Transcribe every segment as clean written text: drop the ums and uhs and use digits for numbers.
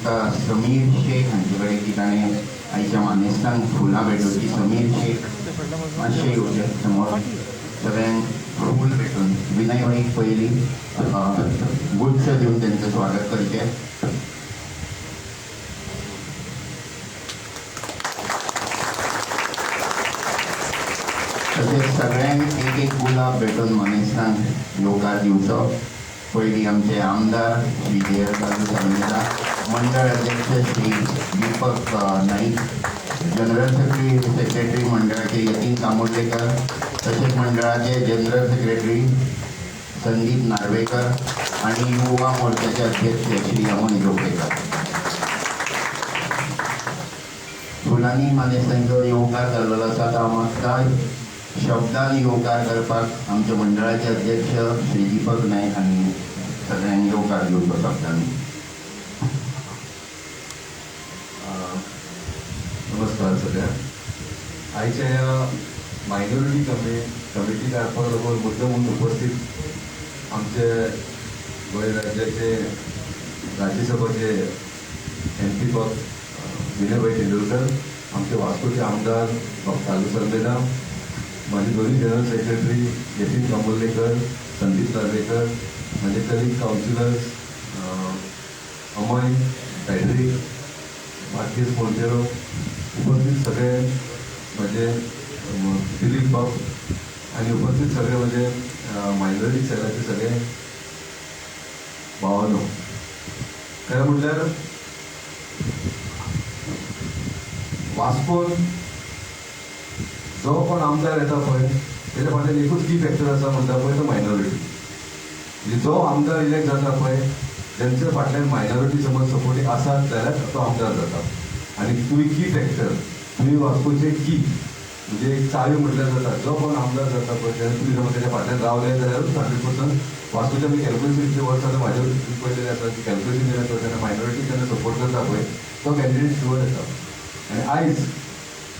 आमकां समीर शेख हांचे कडेन की ताणें आयच्या मानेस्तांक फुलां भेटोवची. समीर शेख मातशें येवचे समोर, सगळ्यांक फूल भेटून विनय वाईक पयली गुच्छ दिवन तेंचें स्वागत करचें. तशेंच सगळ्यांक एक एक गुलाब भेटून मानेस्तांक येवकार दिवचो. पयलीं आमचे आमदार श्री जयकांत सावंता, मंडळ अध्यक्ष श्री दीपक नाईक, जनरल सेक्रेटरी मंडळाचे यतीन कामोर्डेकर, तसेच मंडळाचे जनरल सेक्रेटरी संदीप नार्वेकर आणि युवा मोर्चाचे अध्यक्ष श्री अमोल जोगेकर. फुलांनी मानेस्तांचो येवकार जाल्लो आसा. तो म्हाका शब्दान येवकार करपाक आमच्या मंडळाचे अध्यक्ष श्री दीपक नायक हांणी सगळ्यांक येवकार दिवचो शब्दांनी. नमस्कार सगळ्यांक. आयच्या ह्या मायनॉरिटी कमिटी तर्फा लागून मुद्दम उपस्थित आमचे गोंय राज्याचे राज्यसभेचे MP पद विनयभाई तेंडुलकर, आमचे वास्कोचे आमदार डॉक्टर कालू सर्वेना, माझे दोन्ही जनरल सेक्रेटरी यतीन कांबोलेकर, संदीप नार्वेकर, माझे कलीग काउन्सिलर्स अमय, फॅड्रिक, मार्केस मोंटेरो, उपस्थित सगळे म्हणजे दिलीप बाब आणि उपस्थित सगळे म्हणजे मायनॉरिटी सेलाचे सगळे भावांनो. खरं म्हटल्यार वास्कोन जो कोण आमदार येता पळय तेच्या फाटल्यान एकूच की फॅक्टर आसा म्हणटा पळय तो मायनॉरिटी. म्हणजे जो आमदार इलेक्ट जाता पळय तेंच्या फाटल्यान मायनॉरिटी समज सपोर्टींग आसात जाल्यार तो आमदार जाता. आणि तुम्ही की फॅक्टर, तुम्ही वास्कोचे की म्हणजे एक चावी म्हटल्यार जाता. जो कोण आमदार जाता पळय तेन्ना तुम्ही समज तेच्या फाटल्यान रावले जाल्यारूच 100% वास्कोच्या मी कॅल्क्युलेशन इतले वर्स आतां म्हाजे पळयलेलें आसा की कॅल्क्युलेशन जेन्ना करता तेन्ना मायनॉरिटी जेन्ना सपोर्ट करता पळय तो कॅन्डिडेट शुअर येता. आणि आयज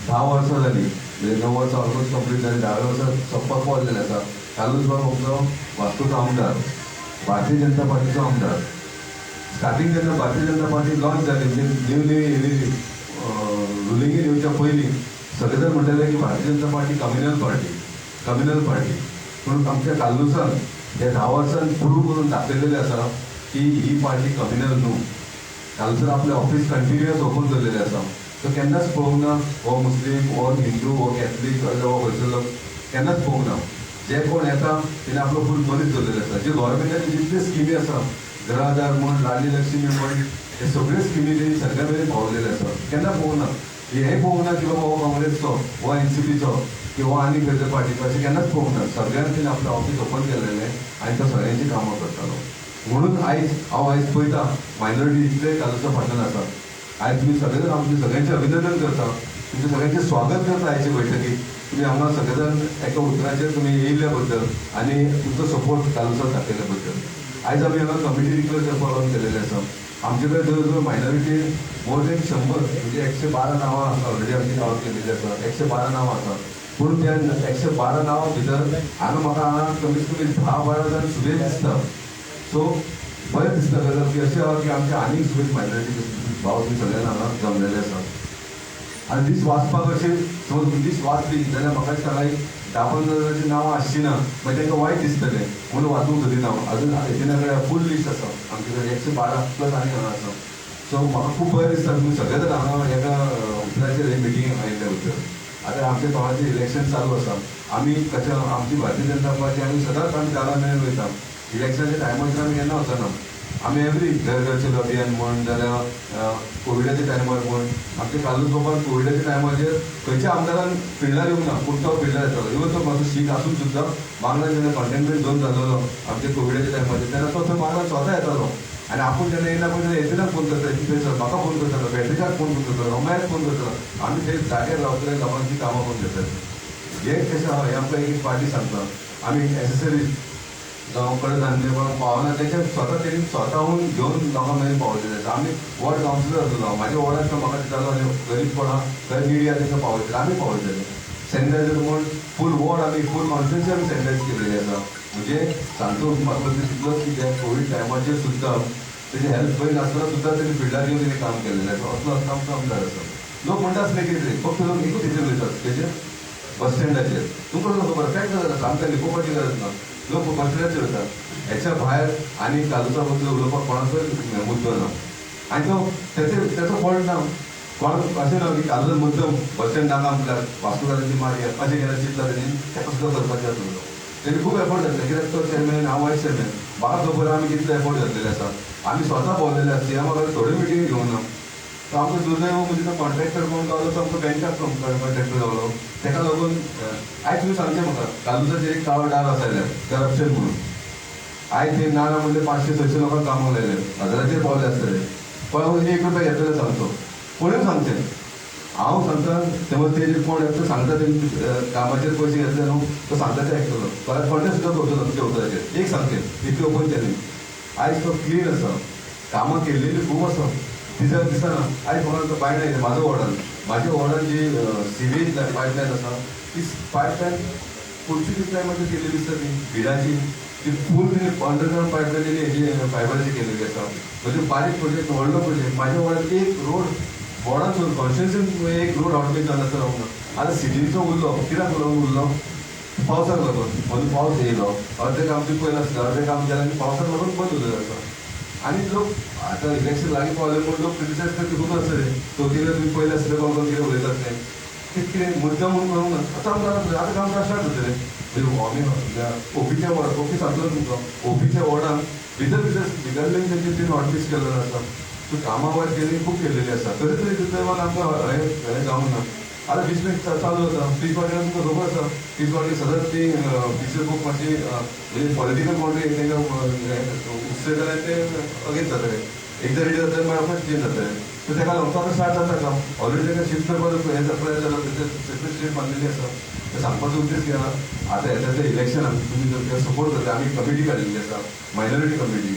10 वर्सां जालीं, म्हणजे 9 वर्सां ऑलमोस्ट कंप्लीट जालीं, 10व्या वर्सा सोंपपाक पावलेलें आसा. कालूच बाब आमचो वास्कोचो आमदार, भारतीय जनता पार्टीचो आमदार. स्टार्टींग जेन्ना भारतीय जनता पार्टी लॉन्च जाली म्हणजे न्यू येयली रुलिंगेन येवच्या पयलीं सगळे जण म्हणटाले की Bharatiya Janata party communal party. पूण आमच्या कालूसान हे 10 वर्सान प्रूव करून दाखयलेलें आसा की ही पार्टी कम्युनल न्हू. कालूसान आपलें ऑफिस कंटिन्युअस ओपन दवरलेलें आसा. तो केन्नाच पळोवंक ना हो मुस्लीम हो हिंदू हो कॅथलीक हो खंयचो केन्नाच पळोवंक ना. जे कोण येता तेणे आपलो फूल मनीस दवरलेले आसा. जे गव्हर्मेंटाचे जितले स्किमी आसा, घरादार म्हण, लाडली लक्ष्मी म्हण, हे सगळे स्किमी तेणी सगळ्या मेरेन पावलेले आसा. केन्ना पळोवंक ना. हें पळोवंक ना की बाबा हो काँग्रेसचो हो NCPचो किंवा आनी खंयच्या पार्टीचो अशें केन्नाच पळोवंक ना. सगळ्यांक तेणी आपलें ऑफिस ओपन केलेलें आनी तो सगळ्यांची कामां करतालो. म्हणून हांव आयज पळयता मायनॉरिटी इतले कालूच्या फाटल्यान आसा. आयज तुमी सगळे जाण आमचे सगळ्यांचें अभिनंदन करता, तुमचे सगळ्यांचें स्वागत करता आयचे बैठकीक. तुम्ही हांगा सगळे जाण एका उतराचेर तुमी येयल्ल्या बद्दल आनी तुमचो सपोर्ट कालूसान दाखयल्या बद्दल. आयज आमी हांगा कमिटी डिक्लेअर करपाक लागून केलेलें आसा. आमचे कडेन जवळ जवळ मायनॉरिटी मोर देन 100 म्हणजे 112 नांवां आसा. ऑलरेडी आमची नांवां केलेली आसा. 112 नांवां आसा. पूण त्या 112 नांवां भितर हांगा म्हाका हांगा कमीत कमी 10-12 जाण सुबेज दिसता. सो बरें दिसता गजाल की अशें आहा की आमचे आनीक सुबेज मायनॉरिटी भाव तुमी सगळ्यांना हांगा जमलेले आसा. आनी दीस वाचपाक अशें समज दीस वाचली जाल्यार म्हाका दिसता लायक 10-15 जाणांची नांवां आसची ना, मागीर तांकां वायट दिसतलें म्हणून वाचूंक सोदिना. अजून हेजेना कडेन फूल लिस्ट आसा आमचे कडेन 112+ आनी हांगा आसा. सो म्हाका खूब बरें दिसता तुमी सगळे जाण हांगा एका उतराचेर हे मिटींग आयिल्ल्या बद्दल. आतां आमच्या तोंडाचें इलेक्शन चालू आसा. आमी कशें आमची भारतीय जनता पार्टी आमी सदांच आमी जागा मेळून वयता. इलेक्शनाच्या टायमाचेर आमी केन्ना वचना. आमी एवरी घरघरचें अभियान म्हण जाल्यार कोविडाच्या टायमार म्हण आमच्या कालूच बाबान कोविडाच्या टायमाचेर खंयच्या आमदारान फिल्डार येवंक ना पूण तो फिल्डार येतालो. इवन तो म्हाजो शीक आसून सुद्दां बांगला जेन्ना कंटेनमेंट झोन जाल्लो आमच्या कोविडाच्या टायमाचेर तेन्ना तो थंय बांगलान स्वता येतालो. आनी आपूण जेन्ना येयना पळय तेन्ना येतनाक फोन करता, म्हाका फोन करतालो, बॅटरीकाक फोन करतालो, अमयाक फोन करतालो. आमी थंय जाग्यार रावतले लोकांची कामां करून घेतात. हे कशें आहा हें आमकां एक पार्टी सांगता. आमी एसेसरीज जावं कडधान्य पावना तेच्या स्वताहून घेवन लोकां मेरेन पावयलेले आसा. आमी वॉर्ड कावन्सिलर आसलो. म्हाज्या वॉर्डांत म्हाका दितालो गरीबपणा खंय नीड आहा तांकां पावयतले. आमी पावयतले. सॅनिटायझर म्हण फूल वॉर्ड आमी फूल कॉन्स्टिट्युन्सी आमी सॅनिटायज केलेली आसा. म्हणजे सांगतो म्हाका तितलोच की त्या कोवीड टायमाचेर सुद्दां त्याची हेल्थ बरी नासतना सुद्धा त्यांनी फिल्डार येऊन त्यांनी काम केलेलं आहे. असलो असता आमचा आमदार असं लोक म्हणतात असले की फक्त लोक एकूच हेचेर वयतात तेजे बस स्टँडाचेर. तुमकां खबर फॅक्ट गरज आसा, आमकां लिपोवपाची गरज ना. लोक बस स्टँडाचेर वयतात. हेच्या भायर आनी कालूचा बद्दल उलोवपाक कोणाचोय मुद्दो ना. आनी तो तेचो फॉल्ट ना. कोण अशें ना की कालूचो मुद्दम बस स्टँडाक आपल्याक वास्कोची मारया अशें केल्यार चिंतला तेणी तेका सुद्दां करपाचें आसलो. तेणी खूब एफर्ट घातले कित्याक तो चॅरमॅन हांव वायस चॅरमॅन म्हाका खबर आमी कितले एफर्ट घातलेले आसा. आमी स्वता भोंवलेले आसा. सीएमा कडेन थोड्यो मिटींग घेवं ना. तो आमचो दुर्दैव म्हणजे तो कॉन्ट्रॅक्टर कोण गावलो तो आमचो बँकाक कॉन्ट्रॅक्टर गावलो. तेका लागून आयज तुमी सांगचें म्हाका कालूचाचेर एक काळो डाग आसलेले करप्शन म्हणून. आयज ते ना म्हणले 500-600 लोकांक कामाक लायले हजाराचेर पावले आसतले. पण 1 रुपया घेतलेलो सांगतो कोणूय सांगचें. हांव सांगता समज ते कोण एकटो सांगता तेणी कामाचेर पयशे घेतले न्हू तो सांगता ते आयकतलो. परत कॉन्टेस्ट सुद्दां करतलो तुमच्या उतराचेर एक सांगचें इतली ओपन चॅलेंज. आयज तो क्लीन आसा. कामां केल्लेली खूब आसा. दिसना आयज कोणाक पायपलायन येता म्हाजो वॉर्डान म्हाज्या वॉर्डान जी सिवेज पायपलायन आसा ती पायपलायन पोर्चुगीज टायमाचेर केल्ली दिसता ती भिडाची ती फूल अंडरग्रावंड पायपलायन हेजी फायबराची केल्ली आसा. म्हणजे बारीक प्रोजेक्ट व्हडलो प्रोजेक्ट म्हाज्या वॉर्डान एक रोड वॉर्डान कॉन्स्टिट्युन्सीन एक रोड आउटबेक जावन आसा रावना. आतां सिटीचो उरलो कित्याक उरलो पावसाक लागून मदीं पावस येयलो अर्धे काम ती पयलें आसलें अर्धे काम केलें आनी पावसाक लागून बंद उरलेलें आसा. आनी लोक आतां इलेक्शन लागीं पावले म्हूण लोक क्रिटिसायज करता खूब आसतले तो कितें तुमी पयले आसतले कोण कोण कितें उलयतात तें कितें मुद्दम म्हणून करूंक ना. आतां आमकां काम स्टार्ट जातलें. आमी ओपीच्या वॉर्ड ओपी सांगतलो तुमकां ओपीच्या वॉर्डान भितर भितरल्यान तेंची नॉटिस केल्लो आसा. सो कामां बरें केली खूब केल्लेली आसा. तरी तरी दुर्दैवान आमकां हें जावंक ना. आतां बिजनेस चालू जाता तिसवाडीन तुमकां खबर आसा तिसवाडी सदांच ती टिचर खूब मातशी म्हणजे पॉलिटिकल बाउंड्री तांकां उसळ्ळे जाल्यार ते अगेन्स्ट जातले. एकदां रेडी जातले मागीर फस्ट चेंज जातले. सो ताका लागून आतां स्टार्ट जाता काम ऑलरेडी ताका शिफ्ट करपाक हें जातलें जाल्यार सेपरेट स्टेट बांदलेली आसा. ते सांगपाचो उद्देश केला आतां येता इलेक्शनाक तुमी जर ते सपोर्ट करता आमी कमिटी काडिल्ली आसा मायनॉरिटी कमिटी.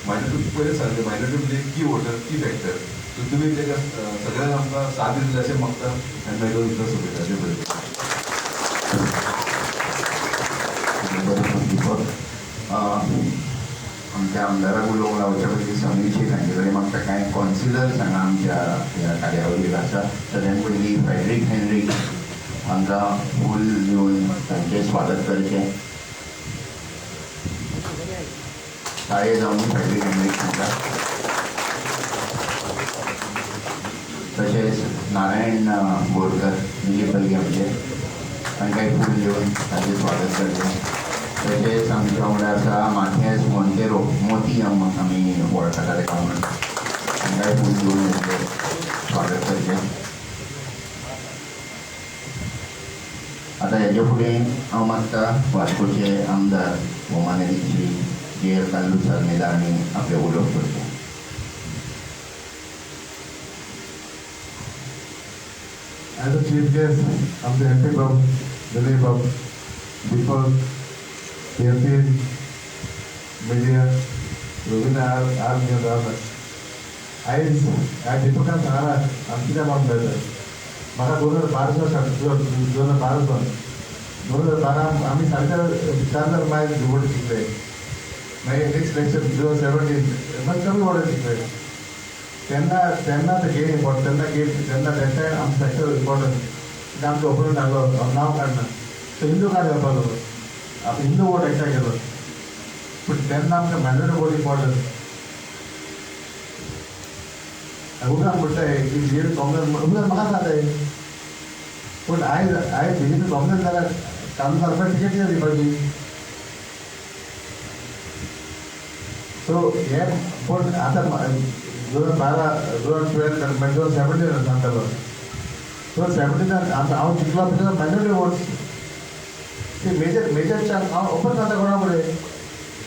मायनॉरिटी पयलीं सांगले मायनॉरिटी म्हणजे की वोटर की फॅक्टर. सो तुमी ताका सगळ्यांक आमकां साथ दितले अशें मागता आनी मागीर उतर सोदता देव बरें. आमच्या आमदाराक उलोवंक लावच्या पयलीं समीरशी हांचे कडेन म्हाका कांय कॉन्सिलर सांगा आमच्या ह्या कार्यावळीक आसा. सगळ्यान पयलीं फ्रेडरीक हेनरी हांकां फूल दिवन तांचें स्वागत करचें. ताळे जावन फ्रेडरीक हेनरीक हांकां. तशेंच नारायण बोरकर दिलीप आमचे तांकांय फूल दिवन तांचें स्वागत करचें. तशेंच आमच्या वांगडा आसा माथेस मोंतेरो मोती आमी वळखता ताका म्हणून तांकांय फूल दिवन तांचें स्वागत करचें. आतां हेजे फुडें हांव मागता वास्कोचे आमदार भोवमाननीय श्री जे.एल. काल्लू सर निदाणी आपलें उलोवप करचें. As a chief guest, आमचे MP बाब दिलीप बाब दीपक KFC मीडिया रोविना आज घेवन रावता. आयज दीपकान सांगला आमी कित्याक काम करता. म्हाका 2012 आमी सारकें 4 मायल वोट जिखले. मागीर नेक्स्ट इलेक्शन 2017 मागीर कमी वोट जिखले. तेन्ना ते गेम इम्पॉर्टंट तेन्ना that time आमचो फॅक्टर इम्पॉर्टंट आमचो ओपोनंट आहलो नांव काडना तो हिंदू कार्ड घेवपाक लागलो. आमी हिंदू वोट एकठांय केलो पूण तेन्ना आमकां मॅजॉरिटी वोट इम्पॉर्टंट. उगडान म्हणटाय की बीजेपी काँग्रेस उगडान म्हाका जाताय पूण आयज बीजेपी काँग्रेस जाल्यार कालू सरकार टिकेट कित्याक दिवपाची. सो हे पूण आतां 2012 2017 सांगतालो 2017 हांव जिखलो बिकॉज मायनॉरिटी वोट्स ती मेजर चान्स हांव ओपन जाता कोणा कडेन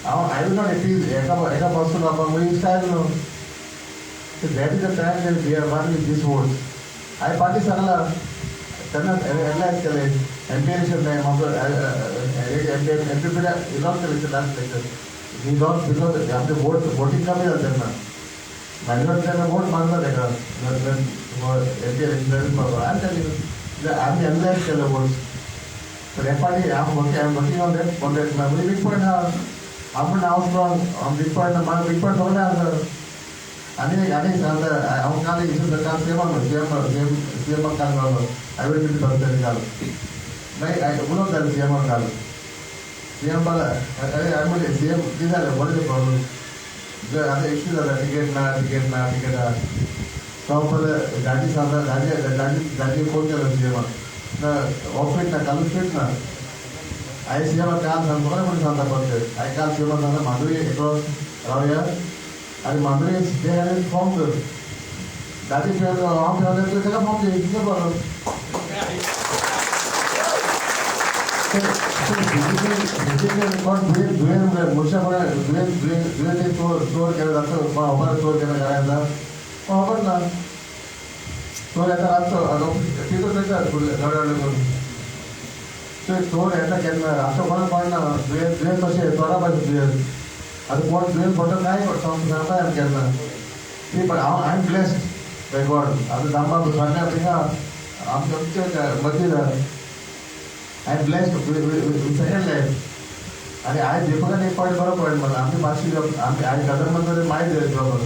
I will not appeal एका पासून आपण मुली style no. That is the time that we are one with these votes. हांवें पार्टी सांगला तेन्ना एनालायज केलें MP election time MP loss केलें लास्ट इलेक्शन ही लॉस बिकॉज आमचे वोटींग कमी जालें तेन्ना मायनॉरिटी तेन्ना वोट मागना ताका MP इलेक्शन हांवें आमी एनालायज केले votes. But that party, I'm working on that. But that my big point now, I'm not now strong. I'm big point. My big point only answer. आणि सांगता हांव काल issue काल CM काल मेळ्ळो हायवे मिटींग करतले काल मागीर उलोवंक जालें सीएमान काल सीएम बाला अरे हांवें म्हणलें सीएम कितें जालें व्हॉट इज द प्रॉब्लम आतां इश्यू जाला टिकेट ना तो पळय गाडी सांगता गाडी फोन केलो सीएमान ऑफीट ना कालूच फिट ना हांवें सीएमान काल सांगता बरें म्हणून सांगता परत हांवें काल सीएमान सांगता माधुरी एक्रॉस रावया आनी माधुरी ते हांवें फॉर्म कर गाडी हांव पेवले ताका फॉर्म दे कितें बरो मनशा दुयेन ते चोर केला जातो खबर चोर केला करायचा खबर ना चोर येता रातचो तिथं पळयता गडगड करून ते चोर येता केन्ना रातचो कोणाक कळना दुयेन कशें चोरा पाहिजे दुयेन आतां कोण दुयेन पडटा काय सांगता हांवें केन्ना ती पण हांवें ब्लेस्ड बाय गॉड आतां दामबाब सांगल्या थिंगा आमच्या मदीं हांवें ब्लेस्ड सेकंड लायफ आनी हांवें देवकान एक पावटी बरो पळयलो म्हाका आमची मातशी आमी हांवें गदर मंदर मायज दिलें बरोबर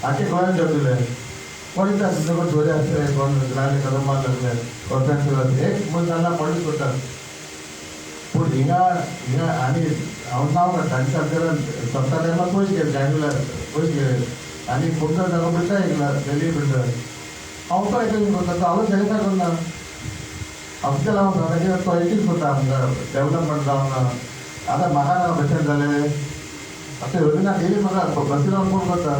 आख्खे गोंयान जॉब दिलें कोण दिता तुजे चोरी आसले कोण लागले कदम मार लागले कॉन्ट्रॅक्टर एक म्हण जाणा पडलीच करता पूण हिंगा आनी हांव नांव काडटा आनी सरकारान सप्ता टायमार पयशे घे जायनुला पयशे घे आनी खूब जाण जागो बिल्डर येयला डेली बिल्डर हांव तो हें करता हांव सेलेक्ट करना आमच्या लावून सांगता कित्याक तो एकूच करता आमकां डेवलपमेंट जावना आतां म्हाका ना पेशंट जाले आतां रोजिना डेली म्हाका बसी लावन फोन करता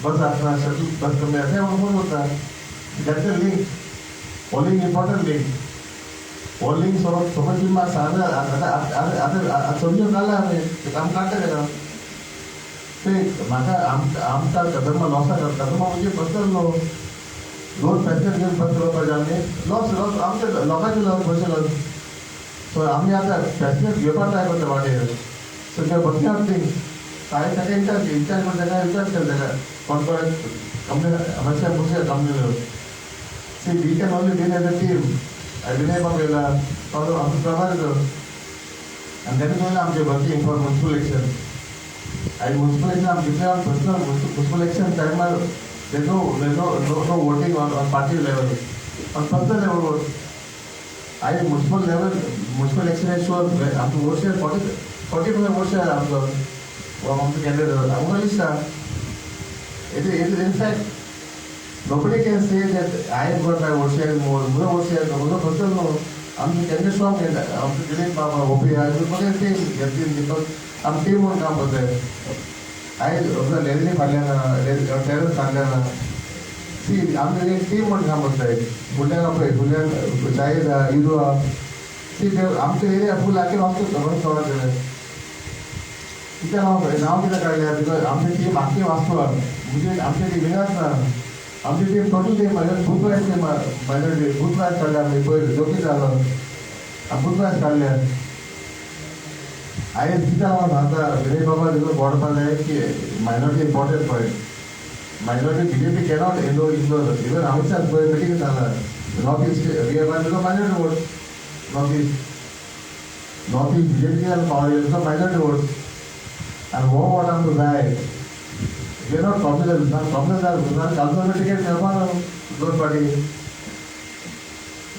बस आसना शटल बस कमी आसा तें म्हाका फोन करता that's a link holding important link holding सोबत ती म्हाका सांगता आतां समजून काडला हांवें तें काम काडटा तेका ते म्हाका आमकां कदमा लॉसा कदमा म्हणजे पर्सनल लो दोन फॅक्टर घेवन बस चलोवपाचें आमी लॉस आमचे लोकांचे लॉस पयशे लॉस सो आमी आतां फॅसिलिटी घेवपाक ट्राय करता वाटेर सो ते बसी आसली हांवें ताका इंचार्ज म्हणून ताका इंचार्ज केलें ताका कॉर्पोरेट कंपनी मातशें मुशे company see we can only deal as a team Vinay बाब येयला तो आमचो प्रभारी तो आनी तेणें पयलें आमचें वर्कींग फॉर म्युन्सिपल इलेक्शन आनी म्युन्सिपल इलेक्शन आमी जितले पर्सनल म्युन्सिपल इलेक्शन टायमार there's no voting on party level. On personal level, municipal election is sure. After vote share 40% vote share after candidate. I'm going to list. It is in fact nobody can say that I have got my vote share more. No vote share. No personal no. I'm the candidate strong. I'm the Dilip Baba. Okay, I will put a team because I'm team one काम करते हैं. हांवें लेडीनी फाडल्याना terrace फाडल्याना C आमचे एक team म्हणून काम करताय फुडल्यान पळय फुडल्यान शाहीद हिरो सी आमचे एरिया फूल आख्खे वाचतो कवर केले कित्याक नांव कित्याक काडल्या बिकॉज आमची टीम आख्खी वाचतो म्हणजे आमची टीम हिंगाच ना आमची team total team booth wise team minority booth wise काडल्या आमी पयलीं जोकी जालो बूथ वायज काडल्या I think Vinay Baba is brought up as minority important point. Minority BJP cannot ignore even Amit Shah meeting Northeast. We have a minority vote. Northeast BJP has power. There is a minority vote. And what am to die? We are not popular. Popular are also ticket. Third party.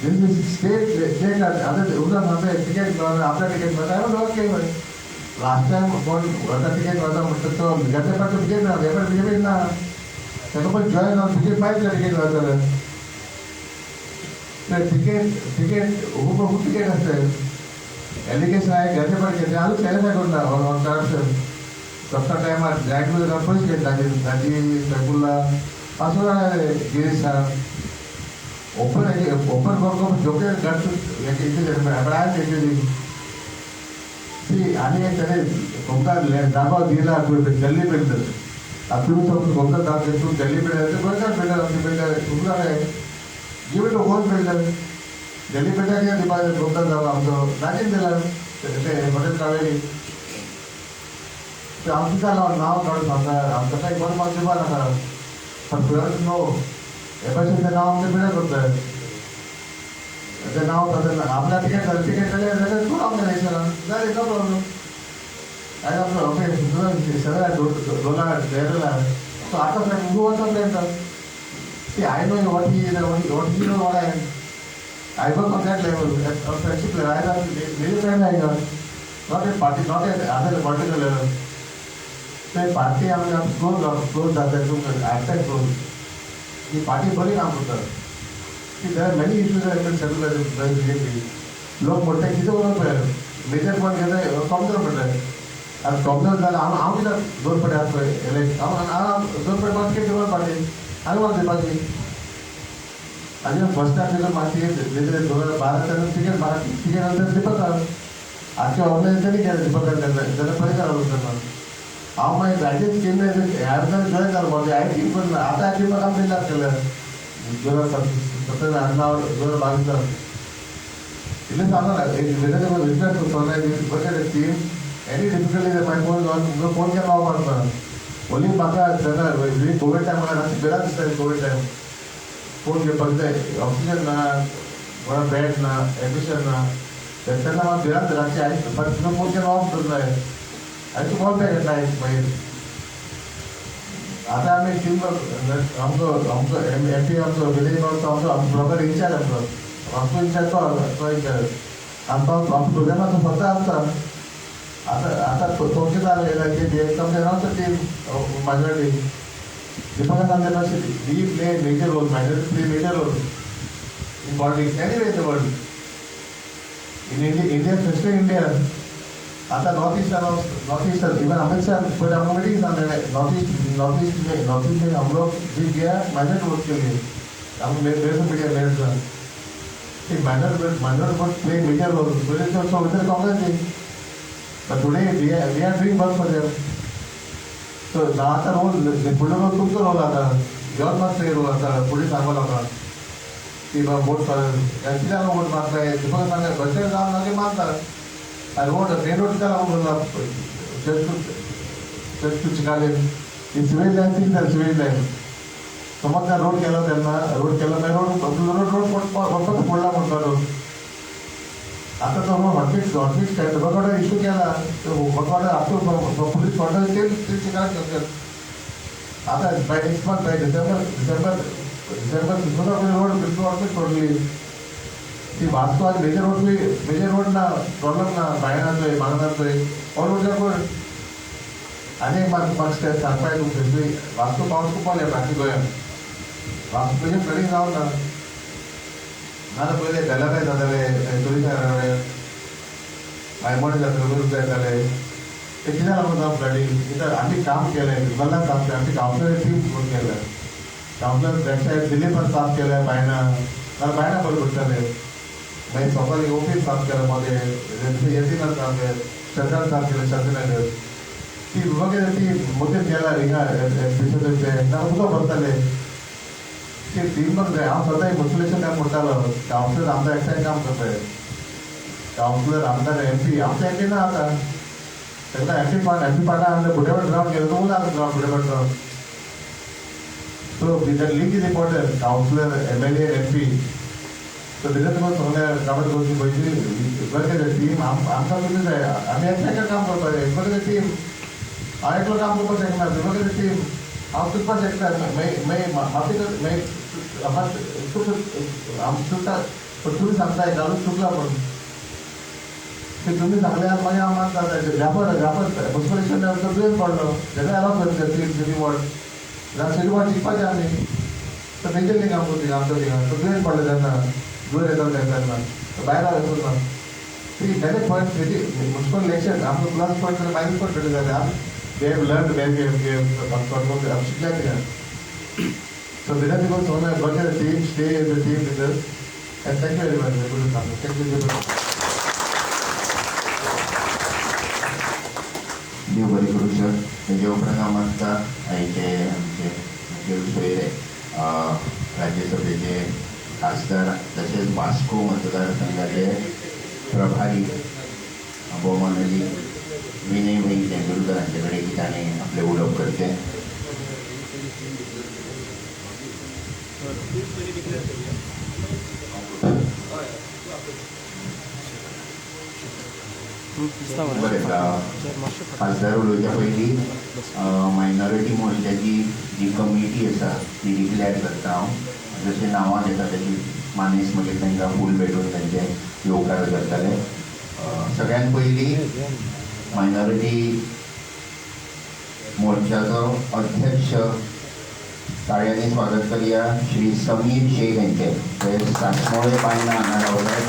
This is state other ticket after ticket. But I don't know okay. Last time one ticket was so get the part of ticket now. Never BJP na. Second join on BJP 5 ticket was the ticket who ticket has allegation I get the part get all clarify करना on corruption. सबका time आज जाइट में का first gate दादी सकुला पासवान है Girish open work of जोके guts एक इथे जन में अपना है देखिए सी आने तेरे कोंका दाबा दिला कोई गली पे इधर अब तुम सब कोंका दाब के तुम गली पे रहते कोई का बेटा अपने बेटा टुकड़ा है ये भी तो होल बिल्डर गली बेटा क्या दिमाग कोंका दाब हम तो नाचिन दिला ते होटल कावेरी तो आमची त्याला नाव काढून सांगा आमचं काही कोण मग दिवा नका पण फिरत नो एपासून ते नाव आमचं पिढ्या करतोय ते नाव आपल्या तिकीट झालं तू नाव नाही झाले नो प्रॉब्लेम काय आपलं ओके सगळ्या Dola डेरला So after that, who was the mentor? See, I know what he know what I am. I work on that level, at a friendship level. I have a major friend I got, not a party, not a other political level. So a party I am close जाते हैं outside close. ये party बड़ी काम होता है. See, there are many issues that have been settled by the BJP. लोग मोठे किसे बोलत आहे मेजर पॉइंट घेत कॉम्प्युटर पडलाय आज कॉम्प्युटर झाला आम किती दोन पडे असतोय दोन पडे पाच केली दोन पाठी आणि मला ते पाठी आणि फर्स्ट टाइम तिला माहिती आहे 2012 त्यानं तिकीट नंतर दीपक आजच्या ऑर्गनायझेशनने केलं दीपक त्याला पहिले करावं होतं हांव मागीर ग्रॅज्युएट केले ॲडमिशन जॉईन जालो म्हणजे आय टी पण आता आय टी काम केलं 2017 2022 It is another. Whether they were witness to sunlight, but at a team, any difficulty that might go on, no phone can offer. Only Baka, during COVID time, when I was Belarus time, COVID time, phone get put there, oxygen, or bed, admission, that time I was Belarus, but no phone can offer. I had to call back at night. आता आम्ही team आमचं MP आमचं village आमचं blogger in-charge आमचं in-charge तो in-charge आमचा प्रोग्रामाचं स्वतः आमचा आता तुमचे झालं की नव्हतं टीम माझ्याकडे दीपक सांगते we play major role minority play major role in politics anyway in the world in India specially India आता north east even Amit Shah कोई हम लोग नॉर्थ ईस्ट में हम लोग जीत गया माइनर वोट के लिए हम मेरे से मीडिया मेरे से minor vote play major role मेरे से सो विद कांग्रेस थी but today we are doing work for them तो आता रोल पुढे रोल तुमचा रोल आता योर मस्त रोल आता पुढे सांगायला होता की बा वोट यांच्या वोट मागताय दीपक सांगा बसेल जाऊन नगे मागतात I wrote a main road just to Chicago. In civil lines, in the civil line. समझना रोड केला त्यांना रोड केला नाही रोड फक्त फोडला म्हणतो आता तो हॉस्पिटल काय बघा इश्यू केला बघा आपलं पोलीस ऑर्डर ते चिकाग करतात आता by next month by December road बिल्कुल हॉस्पिटल तोडली ती वास्तू आज मेजर रोड ना प्रॉब्लेम ना बाहेर आणतोय मागणार ऑल रोडच्या पण अनेक मार्क्स सांगताय तुमचे वास्तू पाऊस खूप आले बाकी गोया वास्तू म्हणजे फ्लडिंग जाऊन ना मला पहिले त्याला काय झाले चोरी आयमोड झाले ते किती लागून फ्लडिंग इथं आम्ही काम केलंय मला काम केलं आमची काउन्सिलर टीम फोन केलं काउन्सिलर वेबसाईट दिल्ली पण साफ केलंय बायना मला बायना बरोबर झाले मैं सफल ऑफिस साफ केलं मध्ये येतील काम केलं शटर साफ केलं शटर ती वगैरे ती मुद्दे केला कुठं भरताले ते टीम मग आम स्वतः मोटिवेशन काम करतालो काउन्सिलर आमचा एक्साईट काम करतोय काउन्सिलर आमचा MP आमचा MP ना आता त्यांना MP पाटा आणलं बुढेवर ग्राउंड गेलं तो मुला ग्राउंड बुढेवर ground so that link is important councillor MLA MP तो त्याच्यात मग चांगल्या कामात गोष्टी पाहिजे बघा टीम आमचा बिझनेस आहे आम्ही एकट्याकडे काम करतोय बघा टीम आयकलं काम करतो शकणार बघा टीम आप चुका सकता है मैं माफी कर मैं चुकता तुम्ही सांगताय घालून चुकला पण ते तुम्ही सांगल्या माझे आम्हाला व्यापार मुस्परेशन वेळ पडलं त्याला अलाव करते सिटी वॉर्ड सिटी वॉर्ड शिकवायचे आम्ही तर मेजरली काम करते आमचं ठिकाण तर वेळ पडलं त्यांना दूर येतात त्यांना बाहेर आलं ना ती direct point city municipal election आपलं प्लस पॉईंट मायनस पॉईंट भेटले जाते आप they have learned where I'm शिकल्या त्या so there are people who have worked as a team stay as a team with us and thank you very much thank you देव बरी करू sir देव प्रणाम असता आईचे आमचे सोयरे राज्यसभेचे खासदार तसेच वास्को मतदारसंघाचे प्रभारी बहुमानली विनयभाई तेंडुलकर यांच्याकडे गीताने आपले ओळख करते बरें खासदार उलोवच्या पयलीं मायनॉरिटी मोर्चाची जी कमिटी आसा ती डिक्लेअर करता हांव जशें नांवां घेता तशी मानेस मागीर तांकां फूल भेटून तांचे येवकार करतले. सगळ्यात पयलीं मायनॉरिटी मोर्चाचो अध्यक्ष ताळ्यांनी स्वागत करूया श्री समीर शेख यांचे. ते सासमोळे बायना हांगा रावतात.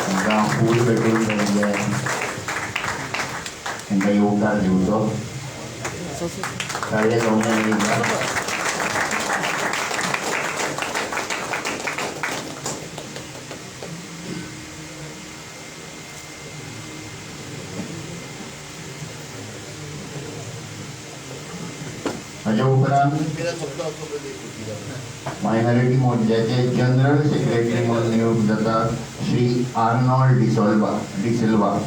तांकां फूल भेटून तांकां येवकार दिवचो. ताळे जावन हाच्या उपरांत मायनॉरिटी मोर्चाचे जनरल सेक्रेटरी म्हणून नियुक्त जाता Shri Arnold D'Silva.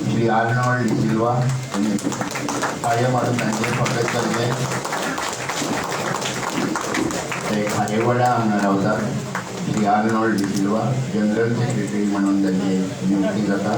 Shri Arnold D'Silva ताळे मारून तांचे स्वागत करचे. ते खारेवाडा हांगा रावतात. Shri Arnold D'Silva general secretary म्हणून तांची नियुक्ती जाता.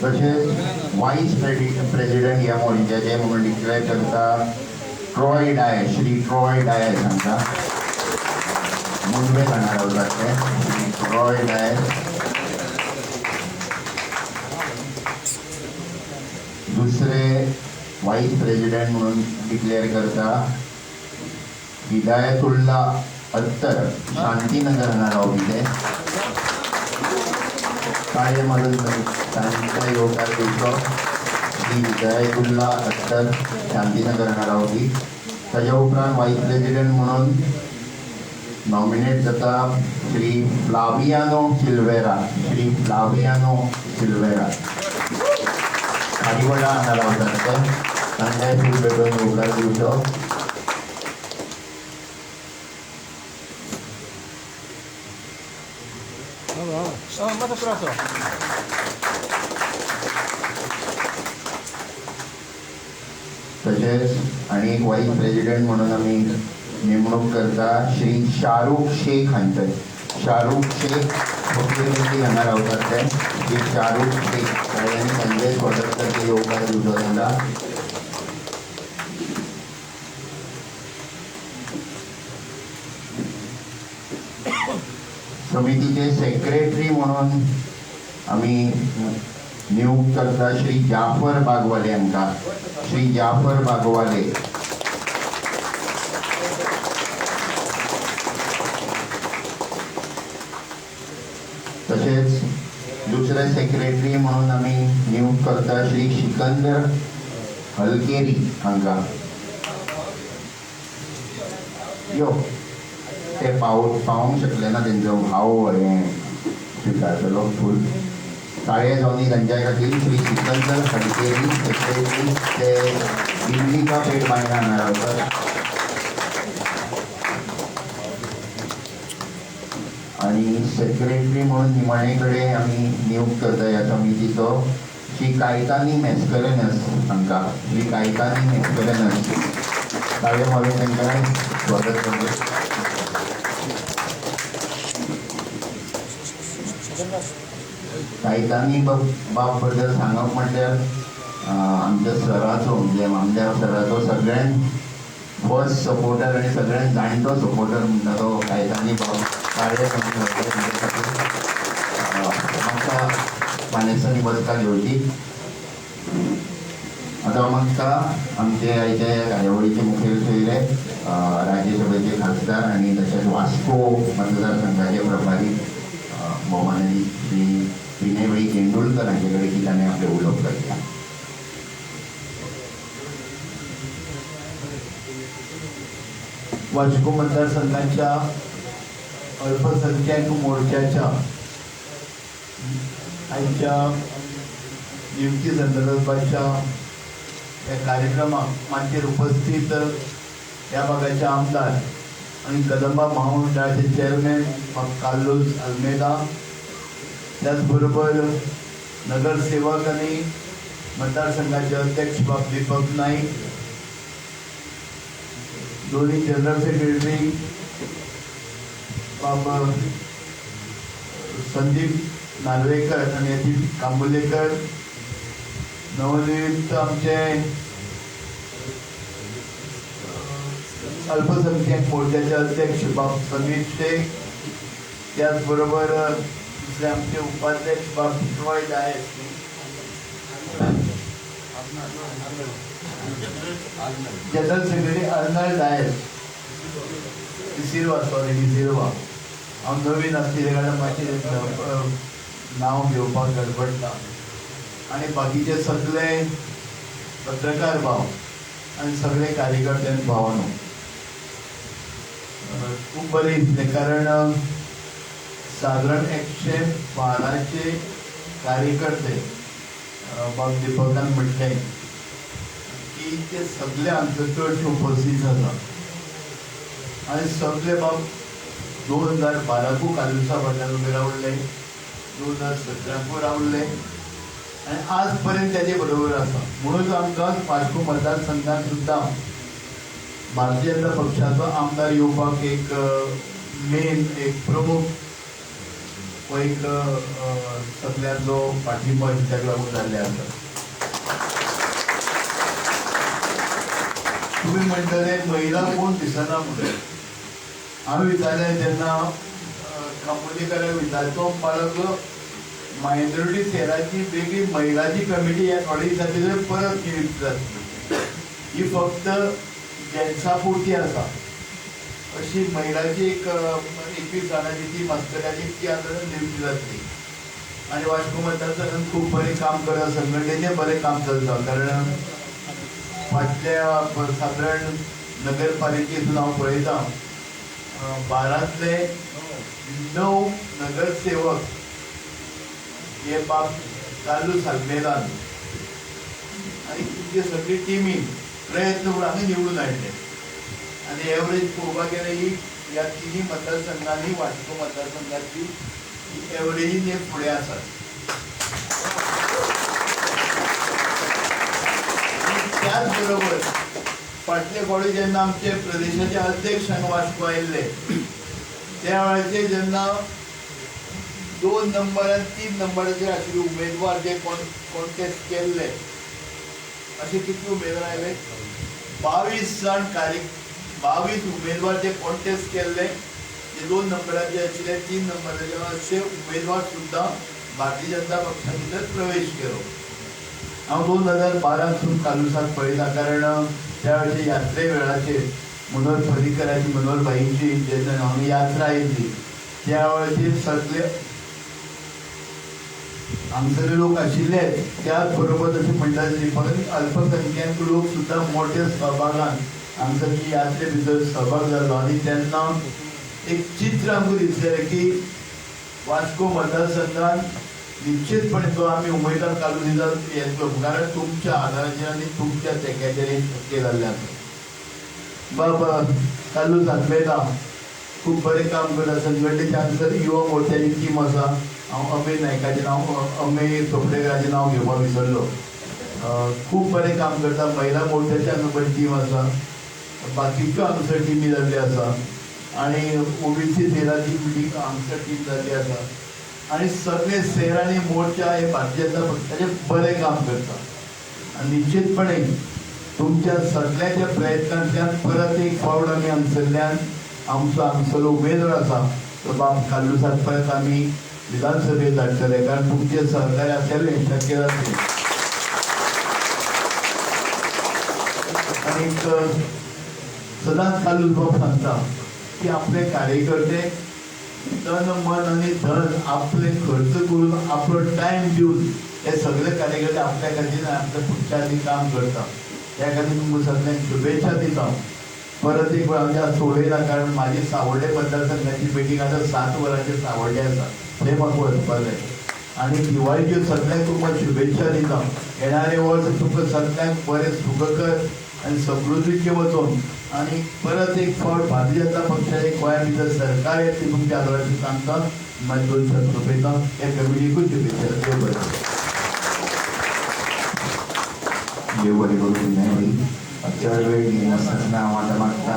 तसेच वाईस प्रेसिडेंट ह्या मोर्चाचे म्हणून डिक्लेअर करता ट्रॉय डायस. श्री ट्रॉय डायस हांकां मुंबय हांगा रावतात ते श्री ट्रॉय डायस. दुसरे वाईस प्रेसिडेंट म्हणून डिक्लेअर करता हिदायतुल्ला अत्तर. शांतीनगर हांगा रावपी ते. ताळे मारून तांकां येवकार दिवचो. श्री हिदायतुल्ला अत्तर शांतीनगर हांगा रावपी. ताच्या उपरांत वाईस प्रेसिडेंट म्हणून नॉमिनेट जाता श्री फ्लावियानो सिल्वेरा. श्री फ्लावियानो सिल्वेरा खारीवाडा हांगा रावतात ते. तांकांय फूल भेटून येवकार दिवचो. तसेच आणि एक वाईस प्रेसिडेंट म्हणून आम्ही नेमणूक करता श्री शाहरुख शेख हांचे. शाहरुख शेख फकीरगंजी हांगा रावतात ते. श्री शाहरुख शेख ताळ्यांनी तांचे स्वागत करचे येवकार दिवचो तांकां. समितीचे सेक्रेटरी म्हणून आम्ही नियुक्त करता श्री जाफर बागवाले हांकां. श्री जाफर बागवाले तसेच दुसरे सेक्रेटरी म्हणून आम्ही नियुक्त करता श्री सिकंदर हलकेरी हांकां. यो ते पावूंक शकले ना तेंचो भाव हें स्विकारतलो फूल. ताळे जावनी तांच्या खातीर श्री सिकंदर हलकेरी सेक्रेटरी. ते दिल्लीका पेट बायना हांगा रावतात. आणि सेक्रेटरी म्हणून निमाणे कडेन आमी नियुक्त करता ह्या समितीचो श्री कायतानी मेस्करेनस हांकां. श्री कायतानी मेस्करेनस ताळे मारून तांकां स्वागत करता. कायतानी बाब बद्दल सांगप म्हटल्यार आमच्या सराचो म्हणजे आमच्या सराचो सगळ्यांत फर्स्ट सपोर्टर आनी सगळ्यांत जाणटो सपोर्टर म्हणटा तो कायतानी बाब. ताळे म्हाका मानेसांनी बसका घेवची. आता म्हाका आमचे आयचे कार्यावळीचे मुखेल सोयरे राज्यसभेचे खासदार आनी तशेंच वास्को मतदारसंघाचे प्रभारी भोवमाननी श्री विनयभाई तेंडुलकर हांचे कडेन की ताणें आपलें उलोवप करता. वास्को मतदारसंघाच्या अल्पसंख्याक मोर्चाच्या आयच्या नियुक्ती संदर्भाच्या या कार्यक्रमाक माचेर उपस्थित या भागाचे आमदार आणि कदंबा महामंडळाचे चेअरमॅन कार्लोस अल्मेदा, त्याचबरोबर नगरसेवक आणि मतदारसंघाचे अध्यक्ष बाब दीपक नाईक, दोन्ही जनरल सेक्रेटरी बाब संदीप नार्वेकर आणि अजित कांबोलेकर, नवनियुक्त आमचे अल्पसंख्याक मोर्चाचे अध्यक्ष बाब समीर शेख, त्याचबरोबर दुसरे आमचे उपाध्यक्ष Bob Roy Dias, general secretary Arnold Dias D'Silva हांव नवीन आसलेले कारणान मातशें नांव घेवपाक गडबडटा, आनी बाकीचे सगळे पत्रकार भाव आनी सगळे कार्यकर्ते भावानो खूब बरें दिसलें, कारण साधारण 112 कार्यकर्ते बाब दीपकान म्हटलें की ते सगळे आमचे चडशे उपस्थित आसा आनी सगळे बाब 2012 कालुसा फाटल्यान उबे रावले, 2017 रावले आनी आज पर्यंत तेजे बरोबर आसा. म्हणून आमकां वास्को मतदारसंघात सुद्दां भारतीय जनता पक्षाचो आमदार येवपाक एक मेन एक प्रमुख हो एक सगळ्यांचो पाठिंबो ताका लागून जाल्ले आसा. तुम्ही म्हणटले महिला कोण दिसना म्हणून, हांवें विचारलें जेन्ना कांबोलेकराक विचारलें तो म्हणपाक मायनॉरिटी सेलाची वेगळी महिलाची कमिटी ह्या थोड्या दिसां भितर परत नियुक्त जातली, ही फक्त जेन्ट्सां पुरती आसा. अशी महिलाची एक 21 जाणांची टीम आसतली ती आतां नियुक्त जातली. आनी वास्को मतदारसंघात खूब बरें काम करता, संघटनेचें बरें काम चलता, कारण फाटल्या सादारण नगरपालिकेसून हांव पळयतां 12तले 9 नगरसेवक हे बाब चालू साल्मेलान आनी तुमचे सगळी टिमी प्रयत्न करून हांगा निवडून हाडले. आनी एवरेज पळोवपाक गेल्यार ही ह्या तिनी मतदारसंघांनी वास्को मतदारसंघाची एवरेजीन हे फुडें आसात. त्याच बरोबर फाटले फावटी जेन्ना आमचे प्रदेशाचे अध्यक्ष हांगा वास्को आयिल्ले त्या वेळाचेर जेन्ना 2 नंबर आनी 3 नंबराचेर आशिल्ले उमेदवार जे कॉन्टेस्ट केल्ले, अशे कितले उमेदवार आयले 22 उमेदवार जे कॉन्टेस्ट केल्ले, जे 2 नंबराचे आशिल्ले 3 नंबराचे अशे उमेदवार सुद्दां भारतीय जनता पक्षा भितर प्रवेश केलो. हांव 2012 कालुसाक पळयता, कारण त्या वेळाचे यात्रे वेळाचेर मनोहर पर्रीकराची मनोहर भाईंची जेन्ना हांगा यात्रा आयिल्ली त्या वेळाचेर सगळे हांगसरले लोक आशिल्ले, त्याच बरोबर अशें म्हणटात फकत अल्पसंख्याक लोक सुद्दां मोठ्या सहभागान हांगसरची यात्रे भितर सहभाग जालो. आनी तेन्ना एक चित्र आमकां दिसलें की वास्को मतदारसंघात निश्चितपणे जो आमी उमेदवार काडून दितात येतलो, कारण तुमच्या आदाराचेर आनी तुमच्या तेंक्याचेर हे शक्य जाल्लें आसा. बाबा कालू सातवेता खूब बरें काम करता. संघटनेचे हांगसर युवा मोर्चाची टीम आसा. हांव अमेय नायकाचें नांव अमेय चोपडेकराचें नांव घेवपाक विसरलो. खूब बरें काम करता. महिला मोर्चाची हांगा बरी टीम आसा. बाकीच्यो हांगसर टिमी जाल्ली आसा आनी ओबीसी सेलाची हांगसर टीम जाल्ली आसा. आनी सगळे सेल आनी मोर्चा हे भारतीय जनता पक्षाचें बरें काम करता. आनी निश्चितपणे तुमच्या सगळ्याच्या प्रयत्नांतल्यान परत एक फावट आमी हांगसरल्यान आमचो हांगसरलो उमेदवार आसा तो बाब कालुसाक परत आमी विधानसभेत धाडटले, कारण तुमचे सहकार्य आसलेले हें शक्य जातलें. आनीक सदांच कालूस बाब सांगता की आपले कार्यकर्ते तन मन आनी धन आपले खर्च करून आपलो टायम दिवन हे सगळे कार्यकर्ते आपल्या खातीर आपल्या पक्षा खातीर काम करता. त्या खातीर तुमकां सगळ्यांक शुभेच्छा दिता. परत एक वेळ हांव सोडयना, कारण म्हाजी सावर्डे मतदारसंघाची मिटींग आतां 7 वरांचेर सावर्डे आसा, थंय म्हाका वचपाक जाय. आनी दिवाळीच्यो सगळ्यांक तुमकां शुभेच्छा दिता. येणारे वर्स तुमकां सगळ्यांक बरें सुखकर आनी समृद्धीचे वचून आनी परत एक फावट भारतीय जनता पक्षाचे गोंया भितर सरकार येतली तुमच्या आदाराची सांगता. म्हाजे 2 शब्द सोंपयता. हे कमिटीकूच शुभेच्छा. देव बरें. देव बरे करू पुण्यावरी चड वेळ घेनासतना हांव आतां मागता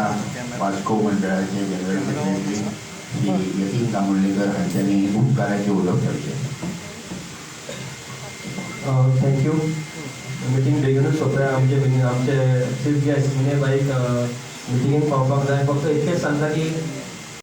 वास्को मंडळाचे जनरल सेक्रेटरी श्री यतीन कांबोळेकर हांच्यांनी उपकाराचें उलोवप करचें. थँक्यू. मिटींग बेगीनूच सोंपया. आमचे चीफ गेस्ट विनय बाईक मिटिंगेक पावपाक जाय. फक्त इतकेंच सांगता की